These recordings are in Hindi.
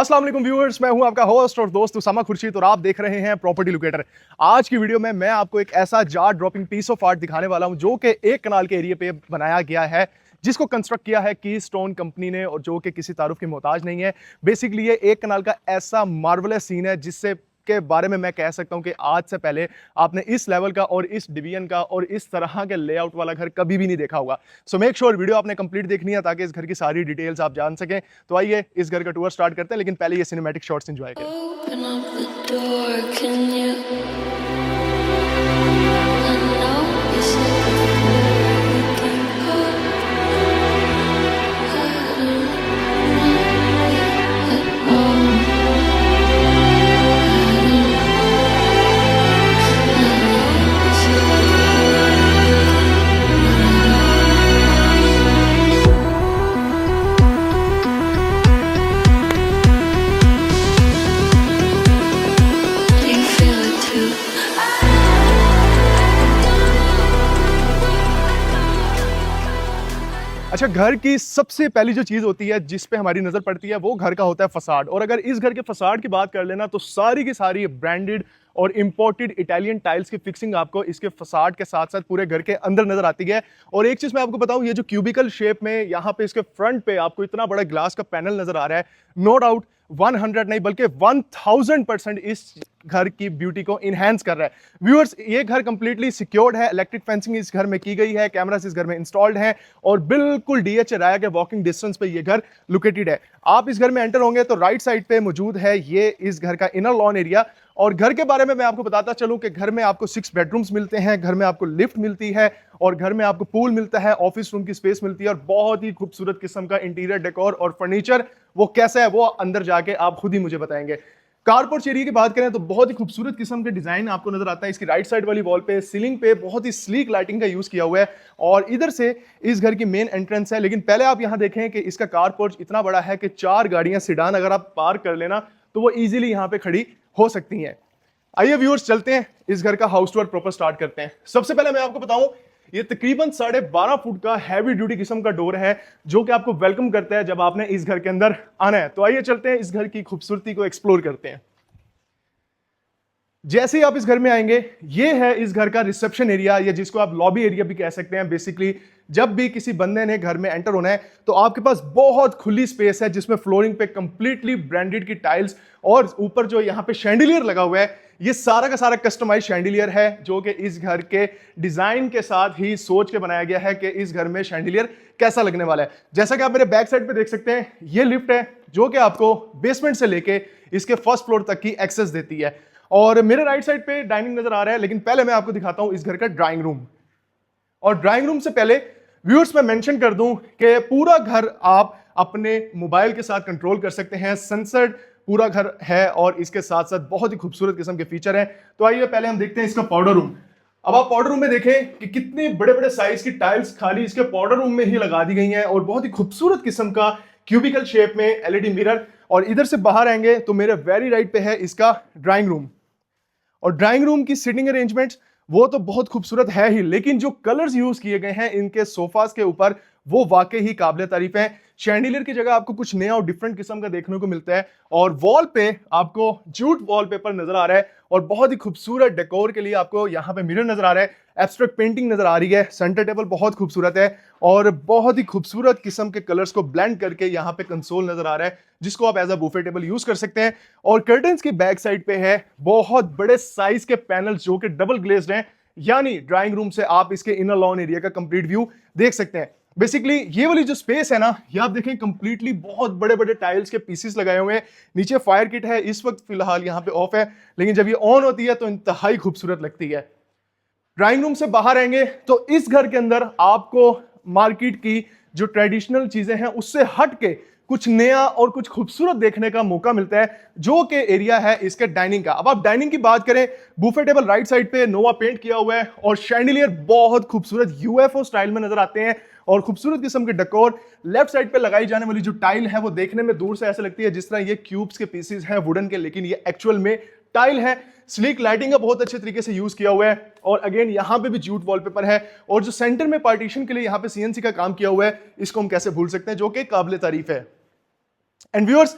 अस्सलाम वालेकुम व्यूअर्स, मैं हूं आपका होस्ट और दोस्त उसामा खुर्शीद और आप देख रहे हैं प्रॉपर्टी लोकेटर। आज की वीडियो में मैं आपको एक ऐसा jaw dropping piece of art दिखाने वाला हूं जो कि एक कनाल के एरिया पे बनाया गया है, जिसको कंस्ट्रक्ट किया है कीस्टोन कंपनी ने और जो कि किसी तारुफ की मोहताज नहीं है। बेसिकली ये एक कनाल का ऐसा मार्वलस सीन है जिससे के बारे में मैं कह सकता हूं कि आज से पहले आपने इस लेवल का और इस डिवीजन का और इस तरह के लेआउट वाला घर कभी भी नहीं देखा होगा। सो मेक श्योर वीडियो आपने कंप्लीट देखनी है ताकि इस घर की सारी डिटेल्स आप जान सकें। तो आइए इस घर का टूर स्टार्ट करते हैं, लेकिन पहले ये सिनेमैटिक शॉट्स एंजॉय करें। Open up the door, can you? I know you said before we can go. I don't know it at all. Do you feel it too? अच्छा, घर की सबसे पहली जो चीज होती है जिस पे हमारी नजर पड़ती है वो घर का होता है फसाड। और अगर इस घर के फसाड की बात कर लेना तो सारी की सारी ब्रांडेड और इंपोर्टेड इटालियन टाइल्स की फिक्सिंग आपको इसके फसाड के साथ साथ पूरे घर के अंदर नजर आती है। और एक चीज मैं आपको बताऊं, ये जो क्यूबिकल शेप में यहाँ पे इसके फ्रंट पे आपको इतना बड़ा ग्लास का पैनल नजर आ रहा है, नो डाउट 100 नहीं बल्कि 1000% इस घर की ब्यूटी को इनहेंस कर रहा है। व्यूअर्स, ये घर कंप्लीटली सिक्योर्ड है, इलेक्ट्रिक फेंसिंग इस घर में की गई है, कैमरास इस घर में इंस्टॉल्ड हैं और बिल्कुल डीएच राया के वॉकिंग डिस्टेंस पे ये घर लोकेटेड है। आप इस घर में एंटर होंगे तो राइट साइड पे मौजूद है ये इस घर का इनर लॉन एरिया। और घर के बारे में मैं आपको बताता चलूं कि घर में आपको 6 बेडरूम्स मिलते हैं, घर में आपको लिफ्ट मिलती है और घर में आपको पूल मिलता है, ऑफिस रूम की स्पेस मिलती है और बहुत ही खूबसूरत किस्म का इंटीरियर डेकोर और फर्नीचर। वो कैसा है वो अंदर जाके आप खुद ही मुझे बताएंगे। कारपोर्च एरिया की बात करें तो बहुत ही खूबसूरत किस्म के डिजाइन आपको नजर आता है। इसकी राइट साइड वाली वॉल पे सीलिंग पे बहुत ही स्लीक लाइटिंग का यूज किया हुआ है और इधर से इस घर की मेन एंट्रेंस है। लेकिन पहले आप यहां देखें कि इसका कारपोर्च इतना बड़ा है कि 4 गाड़ियां सिडान अगर आप पार्क कर लेना तो वो इजीली यहां पे खड़ी हो सकती हैं। आइए व्यूअर्स, चलते हैं इस घर का हाउस टूर प्रॉपर स्टार्ट करते हैं। सबसे पहले मैं आपको बताऊं, ये तकरीबन 12.5 फुट का हैवी ड्यूटी किस्म का डोर है जो कि आपको वेलकम करता है जब आपने इस घर के अंदर आना है। तो आइए चलते हैं इस घर की खूबसूरती को एक्सप्लोर करते हैं। जैसे ही आप इस घर में आएंगे, ये है इस घर का रिसेप्शन एरिया या जिसको आप लॉबी एरिया भी कह सकते हैं। बेसिकली जब भी किसी बंदे ने घर में एंटर होना है तो आपके पास बहुत खुली स्पेस है जिसमें फ्लोरिंग पे कंप्लीटली ब्रांडेड की टाइल्स और ऊपर जो यहाँ पे शैंडिलियर लगा हुआ है, ये सारा का सारा कस्टमाइज शैंडिलियर है जो कि इस घर के डिजाइन के साथ ही सोच के बनाया गया है कि इस घर में शैंडिलियर कैसा लगने वाला है। जैसा कि आप मेरे बैक साइड पे देख सकते हैं, ये लिफ्ट है जो कि आपको बेसमेंट से लेके इसके फर्स्ट फ्लोर तक की एक्सेस देती है। और मेरे राइट साइड पे डाइनिंग नजर आ रहा है, लेकिन पहले मैं आपको दिखाता हूं इस घर का ड्राइंग रूम। और ड्राइंग रूम से पहले व्यूअर्स मैं मेंशन कर दूं कि पूरा घर आप अपने मोबाइल के साथ कंट्रोल कर सकते हैं। सनसेट पूरा घर है और इसके साथ साथ बहुत ही खूबसूरत किस्म के फीचर हैं। तो आइए पहले हम देखते हैं इसका पाउडर रूम। अब आप पाउडर रूम में देखें कि कितने बड़े बड़े साइज की टाइल्स खाली इसके पाउडर रूम में ही लगा दी गई हैं और बहुत ही खूबसूरत किस्म का क्यूबिकल शेप में एलईडी मिरर। और इधर से बाहर आएंगे तो मेरे वेरी राइट पे है इसका ड्राइंग रूम। और ड्राइंग रूम की सिटिंग अरेंजमेंट्स वो तो बहुत खूबसूरत है ही, लेकिन जो कलर्स यूज किए गए हैं इनके सोफास के ऊपर वो वाकई ही काबिल तारीफ है। शैंडिलियर की जगह आपको कुछ नया और डिफरेंट किस्म का देखने को मिलता है और वॉल पे आपको जूट वॉलपेपर नजर आ रहा है और बहुत ही खूबसूरत डेकोर के लिए आपको यहाँ पे मिरर नजर आ रहा है, एब्स्ट्रैक्ट पेंटिंग नजर आ रही है, सेंटर टेबल बहुत खूबसूरत है और बहुत ही खूबसूरत किस्म के कलर्स को ब्लेंड करके यहाँ पे कंसोल नजर आ रहा है जिसको आप as a buffet table use कर सकते हैं। और कर्टन्स की बैक साइड पे है बहुत बड़े साइज के पैनल्स जो कि डबल ग्लेज्ड हैं, यानी ड्राइंग रूम से आप इसके इनर लॉन एरिया का कंप्लीट व्यू देख सकते हैं। बेसिकली ये वाली जो स्पेस है ना, ये आप देखें कंप्लीटली बहुत बड़े बड़े टाइल्स के पीसेस लगाए हुए हैं। नीचे फायर किट है, इस वक्त फिलहाल यहाँ पे ऑफ है, लेकिन जब ये ऑन होती है तो इंतहाई खूबसूरत लगती है। ड्राइंग रूम से बाहर आएंगे तो इस घर के अंदर आपको मार्केट की जो ट्रेडिशनल चीजें हैं उससे हट के कुछ नया और कुछ खूबसूरत देखने का मौका मिलता है, जो कि एरिया है इसके डाइनिंग का। अब आप डाइनिंग की बात करें, बुफे टेबल राइट साइड पे नोवा पेंट किया हुआ है और शैंडिलियर बहुत खूबसूरत यूएफओ स्टाइल में नजर आते हैं और खूबसूरत किस्म के डेकोर। लेफ्ट साइड पे लगाई जाने वाली जो टाइल है वो देखने में दूर से ऐसे लगती है जिस तरह ये क्यूब्स के पीसेस हैं वुडन के, लेकिन ये एक्चुअल में टाइल है। स्लीक लाइटिंग का बहुत अच्छे तरीके से यूज किया हुआ है और अगेन यहाँ पे भी जूट वॉलपेपर है और जो सेंटर में पार्टीशन के लिए यहाँ पे सीएनसी का काम किया हुआ है, इसको हम कैसे भूल सकते हैं, जो कि काबिल तारीफ है। एंड व्यूअर्स,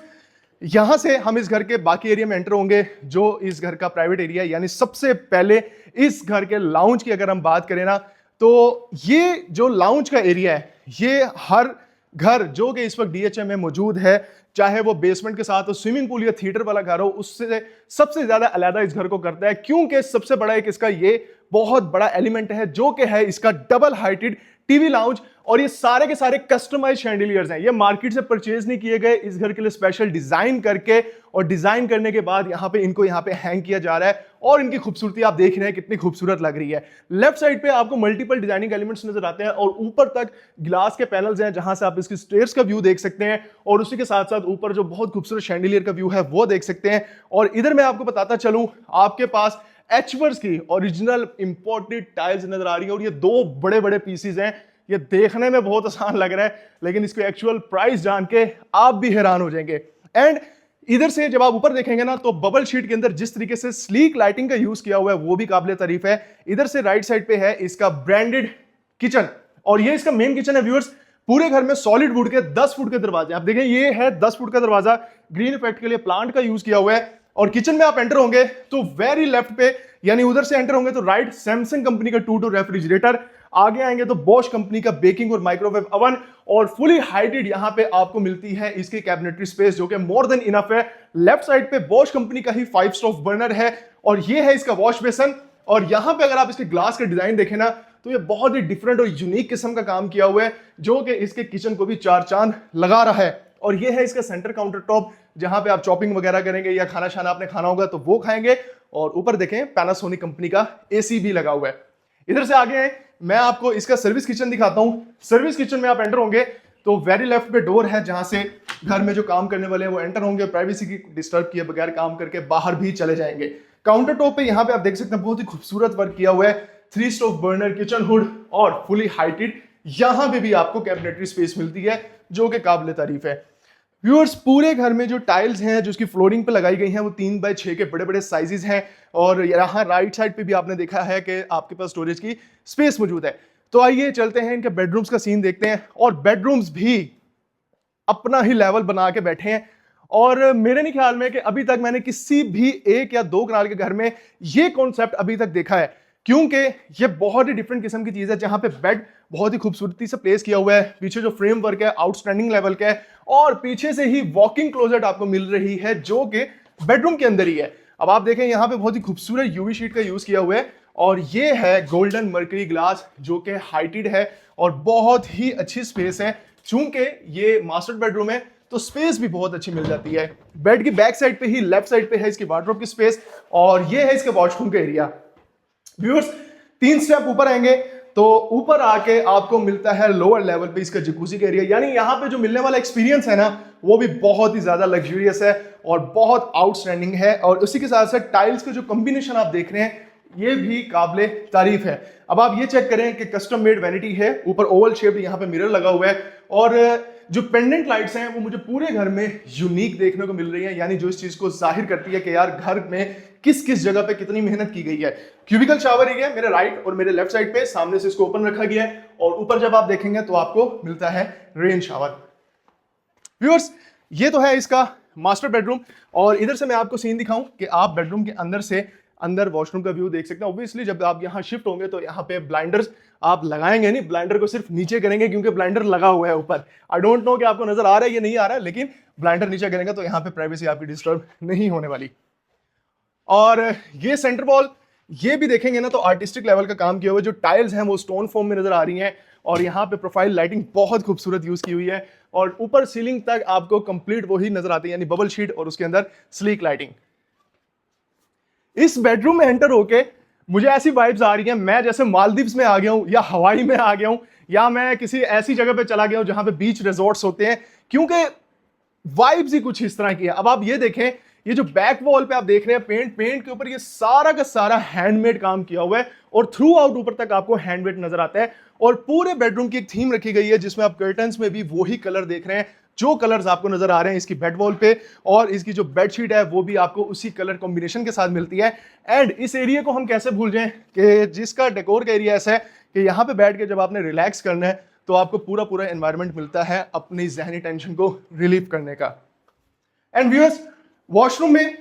यहां से हम इस घर के बाकी एरिया में एंटर होंगे, जो इस घर का प्राइवेट एरिया है। यानी सबसे पहले इस घर के लाउंज की अगर हम बात करें ना, तो ये जो लाउंज का एरिया है, ये हर घर जो कि इस वक्त डीएचए में मौजूद है, चाहे वो बेसमेंट के साथ हो, स्विमिंग पूल या थिएटर वाला घर हो, उससे सबसे ज्यादा अलग इस घर को करता है, क्योंकि सबसे बड़ा एक इसका ये बहुत बड़ा एलिमेंट है जो कि है इसका डबल हाइटेड टीवी लाउंज। और ये सारे के सारे कस्टमाइज शैंडिलियर्स हैं, ये मार्केट से परचेज नहीं किए गए, इस घर के लिए स्पेशल डिजाइन करके और डिजाइन करने के बाद यहाँ पे इनको यहाँ पे हैंग किया जा रहा है। और इनकी खूबसूरती आप देख रहे हैं कितनी खूबसूरत लग रही है। लेफ्ट साइड पे आपको मल्टीपल डिजाइनिंग एलिमेंट्स नजर आते हैं और ऊपर तक ग्लास के पैनल्स हैं जहां से आप इसकी स्टेयर्स का व्यू देख सकते हैं, और उसी के साथ साथ ऊपर जो बहुत खूबसूरत शैंडिलियर का व्यू है वो देख सकते हैं। और इधर मैं आपको बताता चलूं, आपके पास एचवर्स की ओरिजिनल इंपोर्टेड टाइल्स नजर आ रही है, और ये दो बड़े बड़े पीसीज हैं। ये देखने में बहुत आसान लग रहा है, लेकिन इसको एक्चुअल प्राइस जान के आप भी हैरान हो जाएंगे। एंड इधर से जब आप ऊपर देखेंगे ना, तो बबल शीट के अंदर जिस तरीके से स्लीक लाइटिंग का यूज किया हुआ है वो भी काबिल तारीफ है। इधर से राइट साइड पे है इसका ब्रांडेड किचन, और ये इसका मेन किचन है व्यूअर्स। पूरे घर में सॉलिड वुड के 10 फुट के दरवाजे, आप देखें ये है 10 फुट का दरवाजा, ग्रीन इफेक्ट के लिए प्लांट का यूज किया हुआ है। और किचन में आप एंटर होंगे तो वेरी लेफ्ट पे, यानी उधर से एंटर होंगे तो राइट सैमसंग कंपनी का 2 डोर रेफ्रिजरेटर, आगे आएंगे तो बॉश कंपनी का बेकिंग और माइक्रोवेव अवन, और फुली हाइटेड यहां पे आपको मिलती है इसकी कैबिनेटरी स्पेस जो कि मोर देन इनफ है। लेफ्ट साइड पे बॉश कंपनी का ही 5 स्टोव बर्नर है, और ये है इसका वॉश बेसन। और यहां पे अगर आप इसके ग्लास का डिजाइन देखें ना, तो ये बहुत ही डिफरेंट और यूनिक किस्म का काम किया हुआ है जो कि इसके किचन को भी 4 चांद लगा रहा है। और ये है इसका सेंटर काउंटर टॉप, जहां पे आप चॉपिंग वगैरह करेंगे या खाना शाना आपने खाना होगा तो वो खाएंगे। और ऊपर देखें पैनासोनिक कंपनी का एसी भी लगा हुआ है। इधर से आगे हैं, मैं आपको इसका सर्विस किचन दिखाता हूं। सर्विस किचन में आप एंटर होंगे तो वेरी लेफ्ट पे डोर है जहां से घर में जो काम करने वाले हैं वो एंटर होंगे, प्राइवेसी की डिस्टर्ब किए बगैर काम करके बाहर भी चले जाएंगे। काउंटर टॉप पे यहाँ पे आप देख सकते हैं बहुत ही खूबसूरत वर्क किया हुआ है, 3 स्टोव बर्नर, किचन हुड और फुली हाइटेड। यहां पे भी आपको कैबिनेटरी स्पेस मिलती है जो कि काबिल तारीफ है। व्यूअर्स, पूरे घर में जो टाइल्स हैं जो उसकी फ्लोरिंग पे लगाई गई हैं वो 3x6 के बड़े बड़े साइजेस हैं, और यहाँ राइट साइड पे भी आपने देखा है कि आपके पास स्टोरेज की स्पेस मौजूद है। तो आइए चलते हैं इनके बेडरूम्स का सीन देखते हैं। और बेडरूम्स भी अपना ही लेवल बना के बैठे हैं, और मेरे नहीं ख्याल में कि अभी तक मैंने किसी भी 1 या 2 कनाल के घर में ये कॉन्सेप्ट अभी तक देखा है, क्योंकि ये बहुत ही डिफरेंट किस्म की चीज है जहां पे बेड बहुत ही खूबसूरती से प्लेस किया हुआ है, पीछे जो फ्रेमवर्क है आउटस्टैंडिंग लेवल का है, और पीछे से ही वॉकिंग क्लोजेट आपको मिल रही है जो कि बेडरूम के अंदर ही है। अब आप देखें यहाँ पे बहुत ही खूबसूरत यूवी शीट का यूज किया हुआ है, और ये है गोल्डन मर्करी ग्लास जो कि हाइटेड है और बहुत ही अच्छी स्पेस है। चूंकि ये मास्टर बेडरूम है तो स्पेस भी बहुत अच्छी मिल जाती है। बेड की बैक साइड पे ही लेफ्ट साइड पे है इसकी वार्डरोब की स्पेस, और ये है इसका वॉशरूम का एरिया। व्यूअर्स, 3 स्टेप ऊपर आएंगे तो ऊपर आके आपको मिलता है लोअर लेवल पे इसका जकूजी का एरिया। यानी यहाँ पे जो मिलने वाला एक्सपीरियंस है ना, वो भी बहुत ही ज्यादा लग्जरियस है और बहुत आउटस्टैंडिंग है। और उसी के साथ साथ टाइल्स का जो कॉम्बिनेशन आप देख रहे हैं ये भी काबिले तारीफ है। अब आप ये चेक करें कि कस्टम मेड वैनिटी है, ऊपर ओवल शेप यहाँ पे मिरर लगा हुआ है, और जो पेंडेंट लाइट्स हैं वो मुझे पूरे घर में यूनिक देखने को मिल रही है, यानी जो इस चीज को जाहिर करती है कि यार घर में किस किस जगह पे कितनी मेहनत की गई है। क्यूबिकल शावर एरिया मेरे राइट और मेरे लेफ्ट साइड पे, सामने से इसको ओपन रखा गया है, और ऊपर जब आप देखेंगे तो आपको मिलता है रेन शावर। व्यूअर्स, ये तो है इसका मास्टर बेडरूम, और इधर से मैं आपको सीन दिखाऊं कि आप बेडरूम के अंदर से अंदर वॉशरूम का व्यू देख सकते हैं। ऑब्वियसली जब आप यहाँ शिफ्ट होंगे तो यहाँ पे ब्लाइंडर्स आप लगाएंगे नहीं, ब्लाइंडर को सिर्फ नीचे करेंगे क्योंकि ब्लाइंडर लगा हुआ है ऊपर। आई डोंट नो कि आपको नजर आ रहा है या नहीं आ रहा है, लेकिन ब्लाइंडर नीचे करेंगे तो यहाँ पे प्राइवेसी आपकी डिस्टर्ब नहीं होने वाली। और ये सेंटर वॉल, ये भी देखेंगे ना तो आर्टिस्टिक लेवल का काम किया हुआ है। जो टाइल्स हैं वो स्टोन फॉर्म में नजर आ रही हैं, और यहाँ पे प्रोफाइल लाइटिंग बहुत खूबसूरत यूज की हुई है, और ऊपर सीलिंग तक आपको कंप्लीट वही नजर आती है, यानी बबल शीट और उसके अंदर स्लीक लाइटिंग। इस बेडरूम में एंटर होके मुझे ऐसी वाइब्स आ रही हैं मैं जैसे मालदीव्स में आ गया हूं, या हवाई में आ गया हूं, या मैं किसी ऐसी जगह पे चला गया हूं जहां पे बीच रिजॉर्ट्स होते हैं, क्योंकि वाइब्स ही कुछ इस तरह की है। अब आप ये देखें, ये जो बैक वॉल पे आप देख रहे हैं पेंट के ऊपर ये सारा का सारा हैंडमेड काम किया हुआ है, और थ्रू आउट ऊपर तक आपको हैंडमेड नजर आता है। और पूरे बेडरूम की एक थीम रखी गई है जिसमें आप कर्टन्स में भी वही कलर देख रहे हैं जो कलर्स आपको नजर आ रहे हैं इसकी बेड वॉल पे, और इसकी जो बेडशीट है वो भी आपको उसी कलर कॉम्बिनेशन के साथ मिलती है। एंड इस एरिया को हम कैसे भूल जाएं कि जिसका डेकोर का एरिया ऐसा है कि यहाँ पे बैठ के जब आपने रिलैक्स करना है तो आपको पूरा पूरा एनवायरनमेंट मिलता है अपनी जहनी टेंशन को रिलीव करने का। एंड व्यूअर्स, वॉशरूम में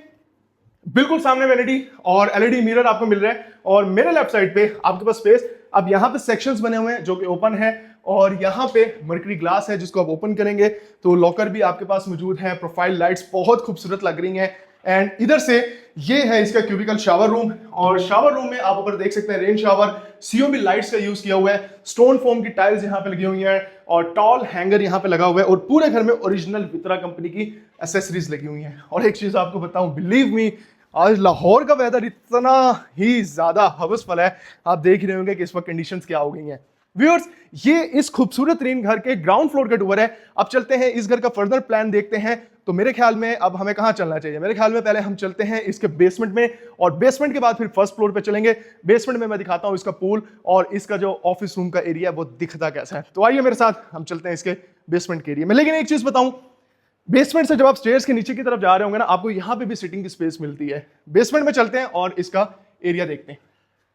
बिल्कुल सामने वैनिटी और एलईडी मिरर आपको मिल रहा है, और मेरे लेफ्ट साइड पे आपके पास स्पेस। अब यहाँ पे सेक्शंस बने हुए हैं जो कि ओपन है, और यहाँ पे मर्करी ग्लास है जिसको आप ओपन करेंगे तो लॉकर भी आपके पास मौजूद है। प्रोफाइल लाइट्स बहुत खूबसूरत लग रही हैं। एंड इधर से ये है इसका क्यूबिकल शावर रूम, और शावर रूम में आप ऊपर देख सकते हैं रेन शावर, सीओबी लाइट्स का यूज किया हुआ है, स्टोन फोम की टाइल्स यहाँ पे लगी हुई हैं, और टॉल हैंगर यहाँ पे लगा हुआ है, और पूरे घर में ओरिजिनल वित्रा कंपनी की एसेसरीज लगी हुई हैं। और एक चीज आपको बताऊं, बिलीव मी, आज लाहौर का वेदर इतना ही ज्यादा हवसफुल है, आप देख रहे होंगे कि इस वक्त कंडीशंस क्या हो गई हैं। व्यूअर्स, ये इस खूबसूरत तरीन घर के ग्राउंड फ्लोर का टूर है। अब चलते हैं इस घर का फर्दर प्लान देखते हैं। तो मेरे ख्याल में अब हमें कहां चलना चाहिए? मेरे ख्याल में पहले हम चलते हैं इसके बेसमेंट में, और बेसमेंट के बाद फिर फर्स्ट फ्लोर पे चलेंगे। बेसमेंट में मैं दिखाता हूं इसका पूल और इसका जो ऑफिस रूम का एरिया वो दिखता कैसा है। तो आइए मेरे साथ हम चलते हैं इसके बेसमेंट के एरिया में। लेकिन एक चीज बताऊं, बेसमेंट से जब आप स्टेयर्स के नीचे की तरफ जा रहे होंगे ना, आपको यहां पे भी सिटिंग की स्पेस मिलती है। बेसमेंट में चलते हैं और इसका एरिया देखते हैं।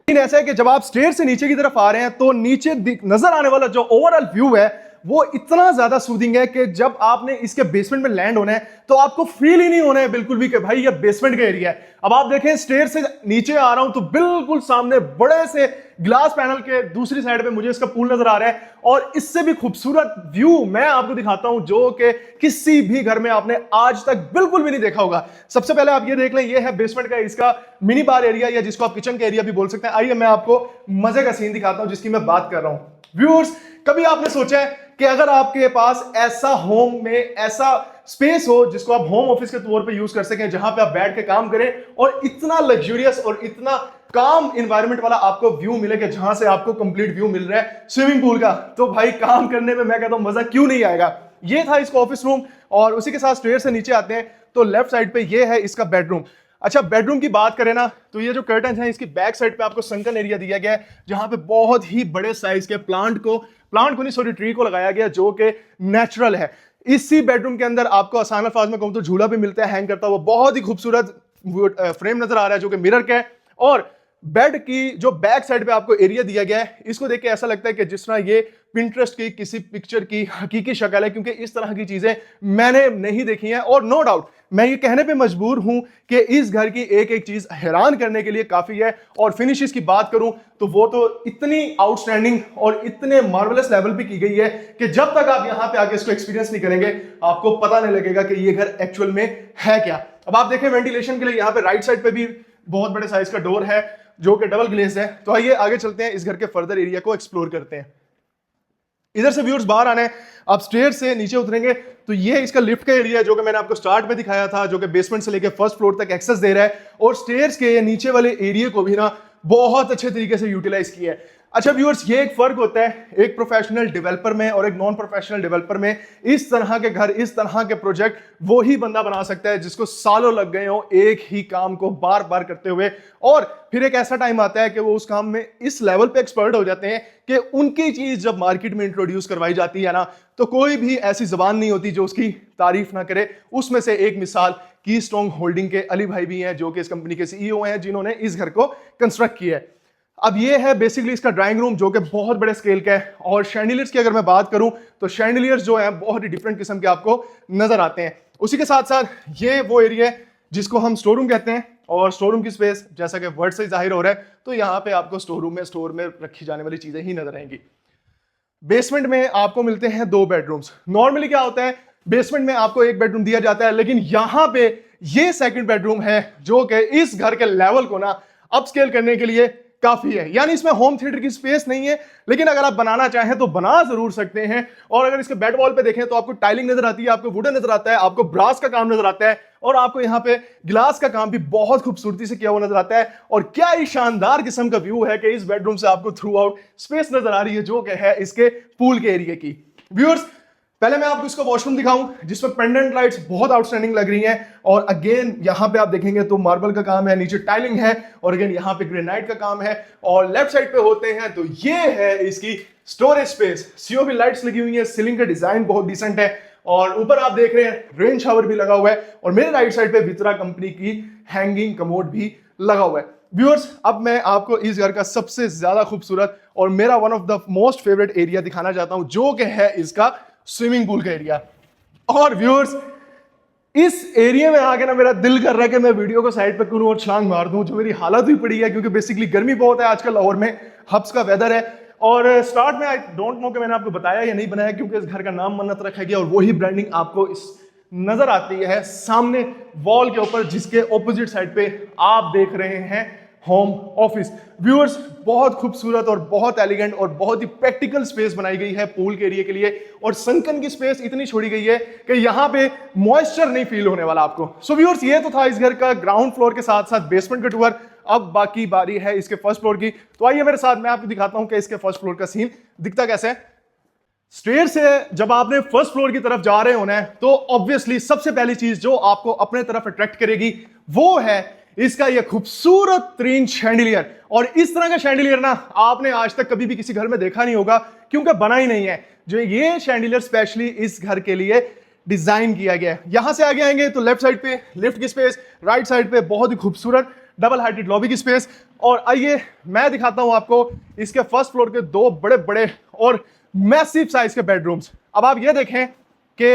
लेकिन ऐसा है कि जब आप स्टेयर से नीचे की तरफ आ रहे हैं तो नीचे नजर आने वाला जो ओवरऑल व्यू है वो इतना ज्यादा सूदिंग है कि जब आपने इसके बेसमेंट में लैंड होना है तो आपको फील ही नहीं होना है बिल्कुल भी कि भाई ये बेसमेंट का एरिया है। अब आप देखें, स्टेयर से नीचे आ रहा हूं तो बिल्कुल सामने बड़े से ग्लास पैनल के दूसरी साइड पे मुझे इसका पूल नजर आ रहा है, और इससे भी खूबसूरत व्यू मैं आपको दिखाता हूं जो कि किसी भी घर में आपने आज तक बिल्कुल भी नहीं देखा होगा। सबसे पहले आप ये देख लें, ये है बेसमेंट का इसका मिनी बार एरिया, या जिसको आप किचन का एरिया भी बोल सकते हैं। आइए मैं आपको मजे का सीन दिखाता हूं जिसकी मैं बात कर रहा हूं। व्यूअर्स, कभी आपने सोचा है कि अगर आपके पास ऐसा होम में ऐसा स्पेस हो जिसको आप होम ऑफिस के तौर पे यूज कर सकें, जहां पे आप बैठ के काम करें, और इतना लग्जूरियस और इतना काम एनवायरनमेंट वाला आपको व्यू मिले कि जहां से आपको कंप्लीट व्यू मिल रहा है स्विमिंग पूल का, तो भाई काम करने में मैं कहता हूं मजा क्यों नहीं आएगा। ये था इसका ऑफिस रूम, और उसी के साथ स्टेयर से नीचे आते हैं तो लेफ्ट साइड पे ये है इसका बेडरूम। अच्छा, बेडरूम की बात करें ना तो ये जो कर्टन है इसकी बैक साइड पे आपको सनकन एरिया दिया गया है, जहां पे बहुत ही बड़े साइज के ट्री को लगाया गया जो कि नेचुरल है। इसी बेडरूम के अंदर आपको आसान अल्फाज में कहूं तो झूला भी मिलता है हैंग करता हुआ, बहुत ही खूबसूरत फ्रेम नजर आ रहा है जो कि मिरर का है। और बेड की जो बैक साइड पे आपको एरिया दिया गया है, इसको देख के ऐसा लगता है कि जिस तरह ये पिंटरेस्ट की किसी पिक्चर की हकीकी शक्ल है, क्योंकि इस तरह की चीजें मैंने नहीं देखी हैं। और नो डाउट मैं ये कहने पे मजबूर हूं कि इस घर की एक एक चीज हैरान करने के लिए काफी है। और फिनिशेस की बात करूं तो वो तो इतनी आउटस्टैंडिंग और इतने मार्वेलस लेवल पे की गई है कि जब तक आप यहां पे आके इसको एक्सपीरियंस नहीं करेंगे आपको पता नहीं लगेगा कि ये घर एक्चुअल में है क्या। अब आप देखें, वेंटिलेशन के लिए यहाँ पे राइट साइड पे भी बहुत बड़े साइज का डोर है जो कि डबल ग्लेज है। तो आइए आगे चलते हैं, इस घर के फर्दर एरिया को एक्सप्लोर करते हैं। इधर से व्यूअर्स बाहर आना है, आप स्टेयर से नीचे उतरेंगे तो ये इसका लिफ्ट का एरिया है जो कि मैंने आपको स्टार्ट में दिखाया था, जो कि बेसमेंट से लेकर फर्स्ट फ्लोर तक एक्सेस दे रहा है, और स्टेयर्स के नीचे वाले एरिया को भी ना बहुत अच्छे तरीके से यूटिलाइज किया है। अच्छा व्यूअर्स, ये एक फर्क होता है एक प्रोफेशनल डेवलपर में और एक नॉन प्रोफेशनल डेवलपर में। इस तरह के घर, इस तरह के प्रोजेक्ट वो ही बंदा बना सकता है जिसको सालों लग गए हो एक ही काम को बार बार करते हुए, और फिर एक ऐसा टाइम आता है कि वो उस काम में इस लेवल पे एक्सपर्ट हो जाते हैं कि उनकी चीज जब मार्केट में इंट्रोड्यूस करवाई जाती है ना, तो कोई भी ऐसी जबान नहीं होती जो उसकी तारीफ ना करे। उसमें से एक मिसाल कीस्टोन होल्डिंग के अली भाई भी हैं जो कि इस कंपनी के सीईओ हैं जिन्होंने इस घर को कंस्ट्रक्ट किया है। अब ये है बेसिकली इसका ड्राइंग रूम जो कि बहुत बड़े स्केल का है। और शैंडिलियर्स की अगर मैं बात करूं तो शैंडिलियर्स जो है बहुत ही डिफरेंट किस्म के आपको नजर आते हैं। उसी के साथ साथ ये वो एरिया है जिसको हम स्टोर रूम कहते हैं, और स्टोर रूम की स्पेस जैसा कि वर्ड से जाहिर हो रहा है तो यहाँ पे आपको स्टोर में रखी जाने वाली चीजें ही नजर आएंगी। बेसमेंट में आपको मिलते हैं 2 बेडरूम्स। नॉर्मली क्या होता है, बेसमेंट में आपको एक बेडरूम दिया जाता है, लेकिन यहां पे ये सेकंड बेडरूम है जो कि इस घर के लेवल को ना अपस्केल करने के लिए काफी है। यानी इसमें होम थिएटर की स्पेस नहीं है, लेकिन अगर आप बनाना चाहें तो बना जरूर सकते हैं। और अगर इसके बेड वॉल पे देखें तो आपको टाइलिंग नजर आती है, आपको वुडन नजर आता है, आपको ब्रास का काम नजर आता है, और आपको यहाँ पे ग्लास का काम भी बहुत खूबसूरती से किया हुआ नजर आता है। और क्या ही शानदार किस्म का व्यू है कि इस बेडरूम से आपको थ्रू आउट स्पेस नजर आ रही है जो कि है इसके पूल के एरिया की। व्यूअर्स, पहले मैं आपको इसका वॉशरूम दिखाऊं जिसमें पेंडेंट लाइट्स बहुत आउटस्टैंडिंग लग रही हैं, और अगेन यहां पे आप देखेंगे तो मार्बल का काम है, नीचे टाइलिंग है, और अगेन यहां पे ग्रेनाइट का काम है। और लेफ्ट साइड पे होते हैं तो ये है इसकी स्टोरेज स्पेस। सीओबी लाइट्स लगी हुई है, सीलिंग का डिजाइन बहुत डिसेंट है, और ऊपर आप देख रहे हैं रेन शावर भी लगा हुआ है, और मेरे राइट साइड पे वित्रा कंपनी की हैंगिंग कमोड भी लगा हुआ है। व्यूअर्स, अब मैं आपको इस घर का सबसे ज्यादा खूबसूरत और मेरा one of the most favourite area दिखाना चाहता हूं जो कि है इसका स्विमिंग पूल का एरिया। और व्यूअर्स, इस एरिया में आके ना मेरा दिल कर रहा है कि मैं वीडियो को साइड पे करूं और छलांग मार दूं, जो मेरी हालत हुई पड़ी है, क्योंकि बेसिकली गर्मी बहुत है आजकल लाहौर में, हब्स का वेदर है। और स्टार्ट में आई डोंट नो कि मैंने आपको बताया या नहीं बनाया, क्योंकि इस घर का नाम मन्नत रखा गया और वही ब्रांडिंग आपको इस नजर आती है सामने वॉल के ऊपर, जिसके ऑपोजिट साइड पे आप देख रहे हैं होम ऑफिस। व्यूअर्स, बहुत खूबसूरत और बहुत एलिगेंट और बहुत ही प्रैक्टिकल स्पेस बनाई गई है पूल के एरिया के लिए, और संकन की स्पेस इतनी छोड़ी गई है कि यहाँ पे मॉइस्चर नहीं फील होने वाला आपको। सो व्यूअर्स, ये तो था इस घर का ग्राउंड फ्लोर के साथ साथ बेसमेंट का टूर। अब बाकी बारी है इसके फर्स्ट फ्लोर की, तो आइए मेरे साथ, मैं आपको दिखाता हूं कि इसके फर्स्ट फ्लोर का सीन दिखता कैसे है। स्टेयर से जब आपने फर्स्ट फ्लोर की तरफ जा रहे होना है, तो ऑब्वियसली सबसे पहली चीज जो आपको अपने तरफ अट्रैक्ट करेगी वो है इसका ये खूबसूरत तरीन शैंडिलियर। और इस तरह का शैंडिलियर ना आपने आज तक कभी भी किसी घर में देखा नहीं होगा, क्योंकि बना ही नहीं है। जो ये शैंडिलियर स्पेशली इस घर के लिए डिजाइन किया गया है। यहां से आगे आएंगे तो लेफ्ट साइड पे लिफ्ट की स्पेस, राइट साइड पे बहुत ही खूबसूरत डबल हाइटेड लॉबी की स्पेस। और आइए मैं दिखाता हूं आपको इसके फर्स्ट फ्लोर के दो बड़े बड़े और मैसिव साइज के बेडरूम्स। अब आप ये देखें कि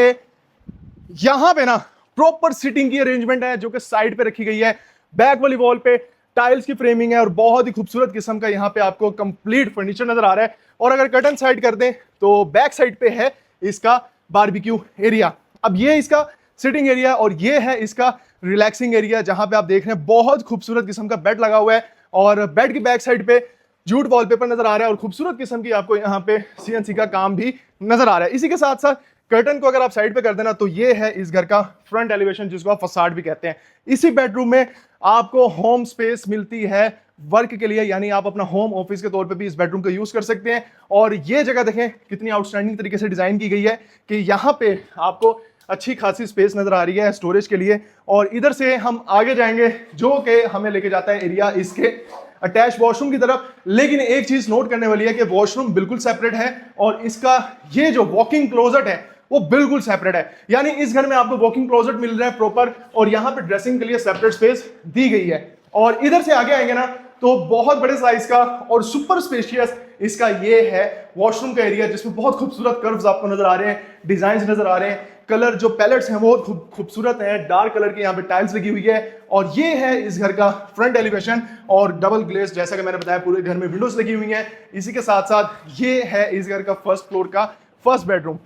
यहां पे ना प्रॉपर सिटिंग की अरेंजमेंट है, जो कि साइड पे रखी गई है। बैक वाली वॉल पे टाइल्स की फ्रेमिंग है और बहुत ही खूबसूरत किस्म का यहाँ पे आपको कंप्लीट फर्नीचर नजर आ रहा है। और अगर कर्टन साइड कर दें तो बैक साइड पे है इसका बारबेक्यू एरिया। अब ये इसका सिटिंग एरिया और ये है इसका रिलैक्सिंग एरिया, जहां पे आप देख रहे हैं बहुत खूबसूरत किस्म का बेड लगा हुआ है और बेड की बैक साइड पे जूट वॉलपेपर नजर आ रहा है और खूबसूरत किस्म की आपको यहाँ पे सीएनसी का काम भी नजर आ रहा है। इसी के साथ साथ कर्टन को अगर आप साइड पे कर देना तो ये है इस घर का फ्रंट एलिवेशन, जिसको आप फसाड भी कहते हैं। इसी बेडरूम में आपको होम स्पेस मिलती है वर्क के लिए, यानी आप अपना होम ऑफिस के तौर पे भी इस बेडरूम को यूज कर सकते हैं। और ये जगह देखें कितनी आउटस्टैंडिंग तरीके से डिजाइन की गई है कि यहाँ पे आपको अच्छी खासी स्पेस नजर आ रही है स्टोरेज के लिए। और इधर से हम आगे जाएंगे, जो कि हमें लेके जाता है एरिया इसके अटैच वॉशरूम की तरफ। लेकिन एक चीज नोट करने वाली है कि वॉशरूम बिल्कुल सेपरेट है और इसका ये जो वॉकिंग क्लोजेट है वो बिल्कुल सेपरेट है। यानी इस घर में आपको वॉकिंग क्लोजेट मिल रहा है प्रॉपर, और यहाँ पे ड्रेसिंग के लिए सेपरेट स्पेस दी गई है। और इधर से आगे आएंगे ना तो बहुत बड़े साइज का और सुपर स्पेशियस इसका ये है वॉशरूम का एरिया, जिसमें बहुत खूबसूरत कर्व्स आपको नजर आ रहे हैं, डिजाइन नजर आ रहे हैं। कलर जो पैलेट्स हैं वो खूबसूरत हैं, डार्क कलर के यहाँ पे टाइल्स लगी हुई है। और ये है इस घर का फ्रंट एलिवेशन और डबल ग्लेज, जैसा कि मैंने बताया पूरे घर में विंडोज लगी हुई हैं। इसी के साथ साथ ये है इस घर का फर्स्ट फ्लोर का फर्स्ट बेडरूम।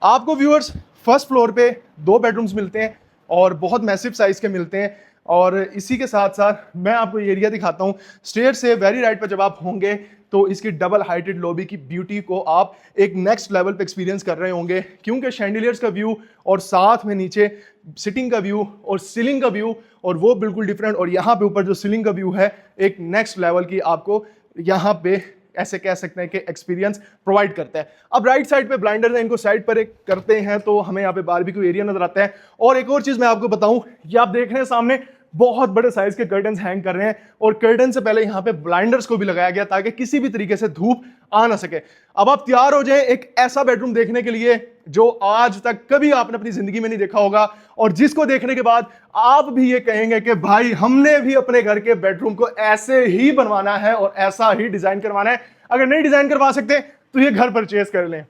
आपको व्यूअर्स फर्स्ट फ्लोर पे दो बेडरूम्स मिलते हैं और बहुत मैसिव साइज के मिलते हैं। और इसी के साथ साथ मैं आपको एरिया दिखाता हूँ। स्टेयर से वेरी राइट पर जब आप होंगे तो इसकी डबल हाइटेड लॉबी की ब्यूटी को आप एक नेक्स्ट लेवल पे एक्सपीरियंस कर रहे होंगे, क्योंकि शैंडिलियर्स का व्यू और साथ में नीचे सिटिंग का व्यू और सीलिंग का व्यू और वो बिल्कुल डिफरेंट। और यहाँ पे ऊपर जो सीलिंग का व्यू है एक नेक्स्ट लेवल की आपको यहाँ पे ऐसे कह सकते हैं कि एक्सपीरियंस प्रोवाइड करता है। अब राइट साइड पे ब्लाइंडर्स हैं, इनको साइड पर एक करते हैं तो हमें यहाँ पे बारबेक्यू एरिया नजर आता है। और एक और चीज मैं आपको बताऊं, ये आप देख रहे हैं सामने बहुत बड़े साइज के कर्टन्स हैंग कर रहे हैं और कर्टन से पहले यहाँ पे ब्लाइंडर्स को भी लगाया गया ताकि किसी भी तरीके से धूप आ ना सके। अब आप तैयार हो जाएं एक ऐसा बेडरूम देखने के लिए जो आज तक कभी आपने अपनी जिंदगी में नहीं देखा होगा, और जिसको देखने के बाद आप भी ये कहेंगे कि भाई हमने भी अपने घर के बेडरूम को ऐसे ही बनवाना है और ऐसा ही डिजाइन करवाना है। अगर नहीं डिजाइन करवा सकते तो ये घर परचेज कर लें।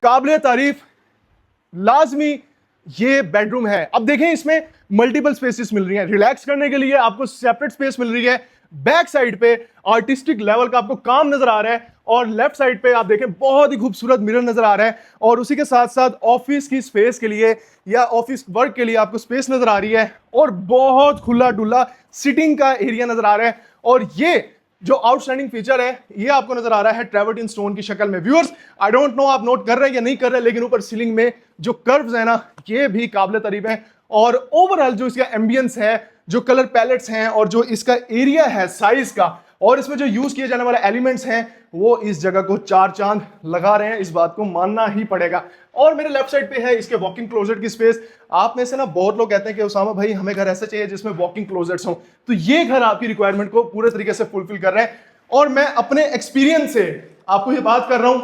काबिले तारीफ लाजमी ये बेडरूम है। अब देखें इसमें मल्टीपल स्पेसेस मिल रही हैं, रिलैक्स करने के लिए आपको सेपरेट स्पेस मिल रही है। बैक साइड पे आर्टिस्टिक लेवल का आपको काम नजर आ रहा है और लेफ्ट साइड पे आप देखें बहुत ही खूबसूरत मिरर नजर आ रहा है। और उसी के साथ साथ ऑफिस की स्पेस के लिए या ऑफिस वर्क के लिए आपको स्पेस नजर आ रही है और बहुत खुला डुला सिटिंग का एरिया नजर आ रहा है। और ये जो आउटस्टैंडिंग फीचर है ये आपको नजर आ रहा है ट्रेवर्टिन स्टोन की शक्ल में। व्यूअर्स, आई डोंट नो आप नोट कर रहे हैं या नहीं कर रहे, लेकिन ऊपर सीलिंग में जो कर्व्स है ना ये भी काबिले तारीफ है। और ओवरऑल जो इसका एम्बियंस है, जो कलर पैलेट्स हैं और जो इसका एरिया है साइज का, और इसमें जो यूज किए जाने वाले एलिमेंट्स हैं वो इस जगह को चार चांद लगा रहे हैं, इस बात को मानना ही पड़ेगा। और मेरे लेफ्ट साइड पे है इसके वॉकिंग क्लोजेट की स्पेस। आप में से ना बहुत लोग कहते हैं कि उसामा भाई हमें घर ऐसा चाहिए जिसमें वॉकिंग क्लोजेट्स हो, तो ये घर आपकी रिक्वायरमेंट को पूरे तरीके से फुलफिल कर रहा है। और मैं अपने एक्सपीरियंस से आपको ये बात कर रहा हूं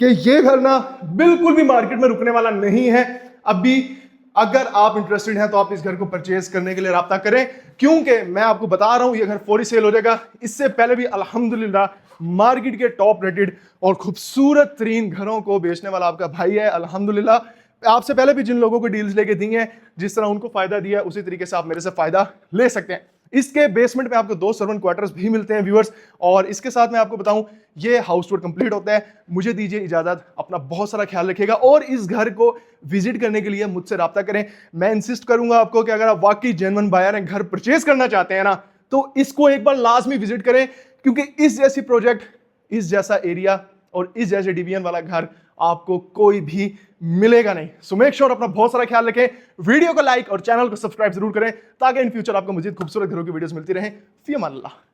कि ये घर ना बिल्कुल भी मार्केट में रुकने वाला नहीं है। अभी अगर आप इंटरेस्टेड हैं तो आप इस घर को परचेज करने के लिए राब्ता करें, क्योंकि मैं आपको बता रहा हूं ये घर फौरी सेल हो जाएगा। इससे पहले भी अल्हम्दुलिल्लाह मार्केट के टॉप रेटेड और खूबसूरत तरीन घरों को बेचने वाला आपका भाई है। अल्हम्दुलिल्लाह आपसे पहले भी जिन लोगों को डील्स लेके दी हैं, जिस तरह उनको फायदा दिया है उसी तरीके से आप मेरे से फायदा ले सकते हैं। इसके बेसमेंट में आपको 2 सर्वेंट क्वार्टर्स भी मिलते हैं व्यूअर्स। और इसके साथ मैं आपको बताऊं, ये हाउस टूर कंप्लीट होता है। मुझे दीजिए इजाजत, अपना बहुत सारा ख्याल रखिएगा और इस घर को विजिट करने के लिए मुझसे राब्ता करें। मैं इंसिस्ट करूंगा आपको कि अगर आप वाकई जेन्युइन बायर हैं, घर परचेज करना चाहते हैं ना, तो इसको एक बार लाजमी विजिट करें, क्योंकि इस जैसी प्रोजेक्ट, इस जैसा एरिया और इस जैसे डिवीजन वाला घर आपको कोई भी मिलेगा नहीं। सो मेक श्योर अपना बहुत सारा ख्याल रखें, वीडियो को लाइक और चैनल को सब्सक्राइब जरूर करें, ताकि इन फ्यूचर आपको मजीद खूबसूरत घरों की वीडियोस मिलती रहें। फी अमान अल्लाह।